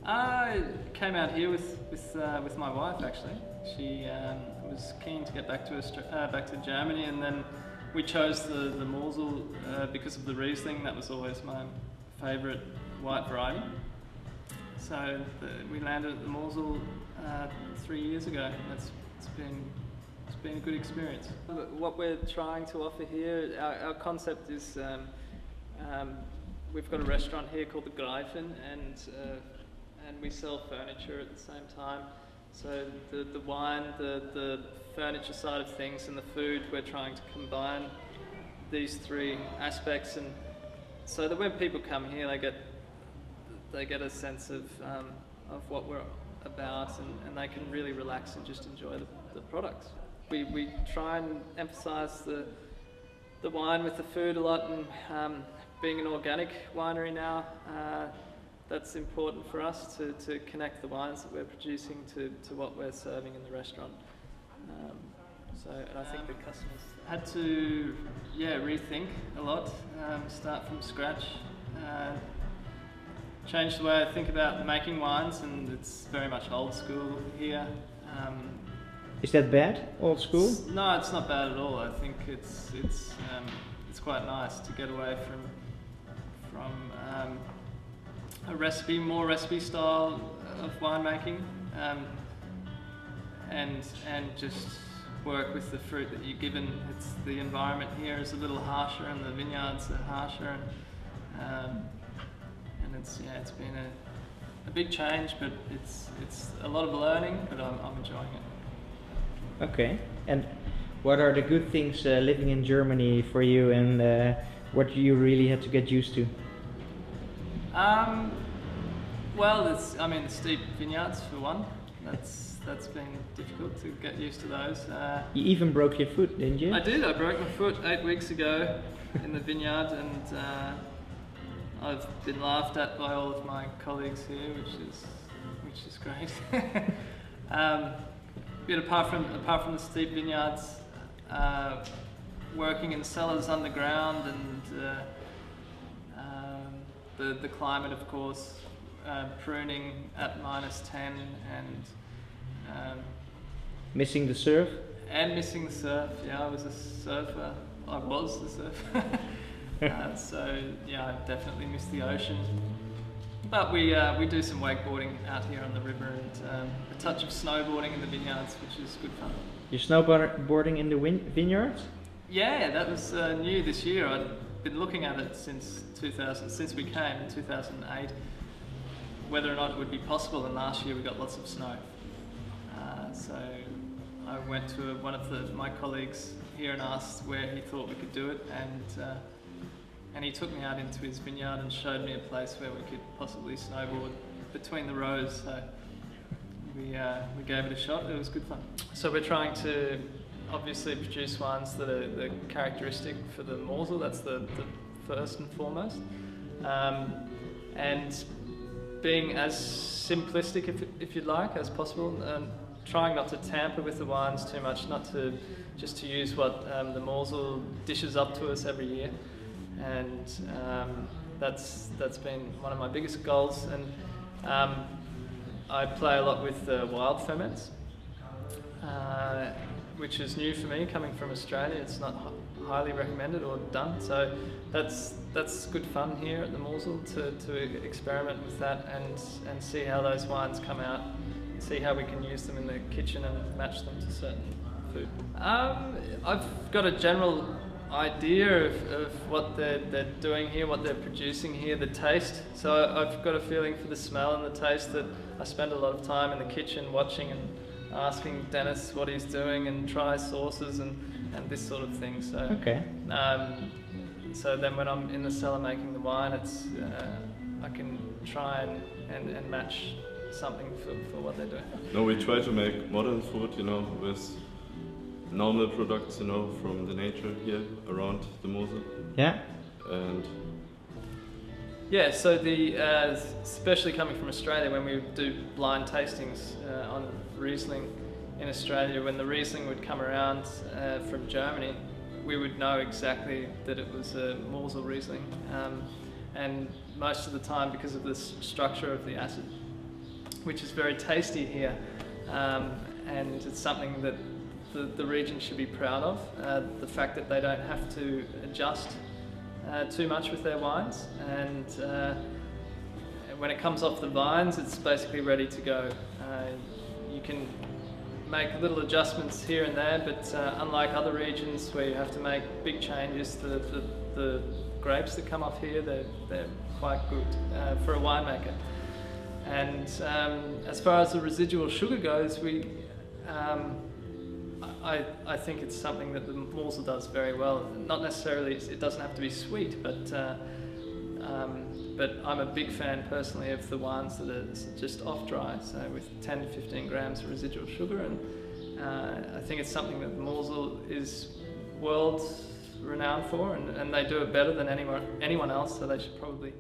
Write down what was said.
I came out here with my wife actually. She was keen to get back to Germany, and then we chose the Mosel because of the Riesling. That was always my favourite white variety. So we landed at the Mosel 3 years ago. It's been a good experience. What we're trying to offer here, our concept is we've got a restaurant here called the Greifen, and we sell furniture at the same time. So the wine, the furniture side of things, and the food, we're trying to combine these three aspects, and so that when people come here, they get a sense of what we're about, and they can really relax and just enjoy the products. We try and emphasise the wine with the food a lot, and being an organic winery now, that's important for us to connect the wines that we're producing to what we're serving in the restaurant. And I think the customers had to rethink a lot, start from scratch, change the way I think about making wines, and it's very much old school here. Is that bad, old school? No, it's not bad at all. I think it's quite nice to get away from a more recipe style of winemaking, and just work with the fruit that you're given. The environment here is a little harsher, and the vineyards are harsher, and it's been a big change, but it's a lot of learning, but I'm enjoying it. Okay, and what are the good things living in Germany for you, and what you really had to get used to? Well, the steep vineyards for one. That's been difficult to get used to those. You even broke your foot, didn't you? I did. I broke my foot 8 weeks ago in the vineyard, and I've been laughed at by all of my colleagues here, which is great. But apart from the steep vineyards, working in cellars underground, and the climate, of course, pruning at -10, and missing the surf? And missing the surf, yeah, I was a surfer. I was the surfer. So yeah, I definitely missed the ocean. But we do some wakeboarding out here on the river, and a touch of snowboarding in the vineyards, which is good fun. You're snowboarding in the vineyards? Yeah, that was new this year. I'd been looking at it since we came in 2008, whether or not it would be possible, and last year we got lots of snow. So I went to one of my colleagues here and asked where he thought we could do it, and he took me out into his vineyard and showed me a place where we could possibly snowboard between the rows. So we gave it a shot. It was good fun. So we're trying to obviously produce wines that are characteristic for the Mosel. That's the first and foremost, and being as simplistic, if you'd like, as possible, and trying not to tamper with the wines too much, not to just to use what the Mosel dishes up to us every year, and that's been one of my biggest goals. And I play a lot with wild ferments, which is new for me coming from Australia. It's not highly recommended or done, so that's good fun here at the Mosel to experiment with that and see how those wines come out, see how we can use them in the kitchen and match them to certain food. I've got a general idea of what they're doing here, what they're producing here, the taste. So I've got a feeling for the smell and the taste that I spend a lot of time in the kitchen watching and asking Dennis what he's doing, and try sauces and this sort of thing. So okay. So then when I'm in the cellar making the wine, it's I can try and match something for what they're doing. No, we try to make modern food, with normal products, from the nature here around the Mosel. Yeah. And yeah, so especially coming from Australia, when we do blind tastings on Riesling in Australia, when the Riesling would come around from Germany, we would know exactly that it was a Mosel Riesling, and most of the time, because of the structure of the acid which is very tasty here, and it's something that the region should be proud of. The fact that they don't have to adjust too much with their wines, and when it comes off the vines, it's basically ready to go. You can make little adjustments here and there, but unlike other regions where you have to make big changes, the grapes that come off here, they're quite good for a winemaker. And as far as the residual sugar goes, I think it's something that the Mosel does very well. Not necessarily, it doesn't have to be sweet, but I'm a big fan personally of the wines that are just off dry, so with 10 to 15 grams of residual sugar, and I think it's something that the Mosel is world renowned for, and they do it better than anyone else, so they should probably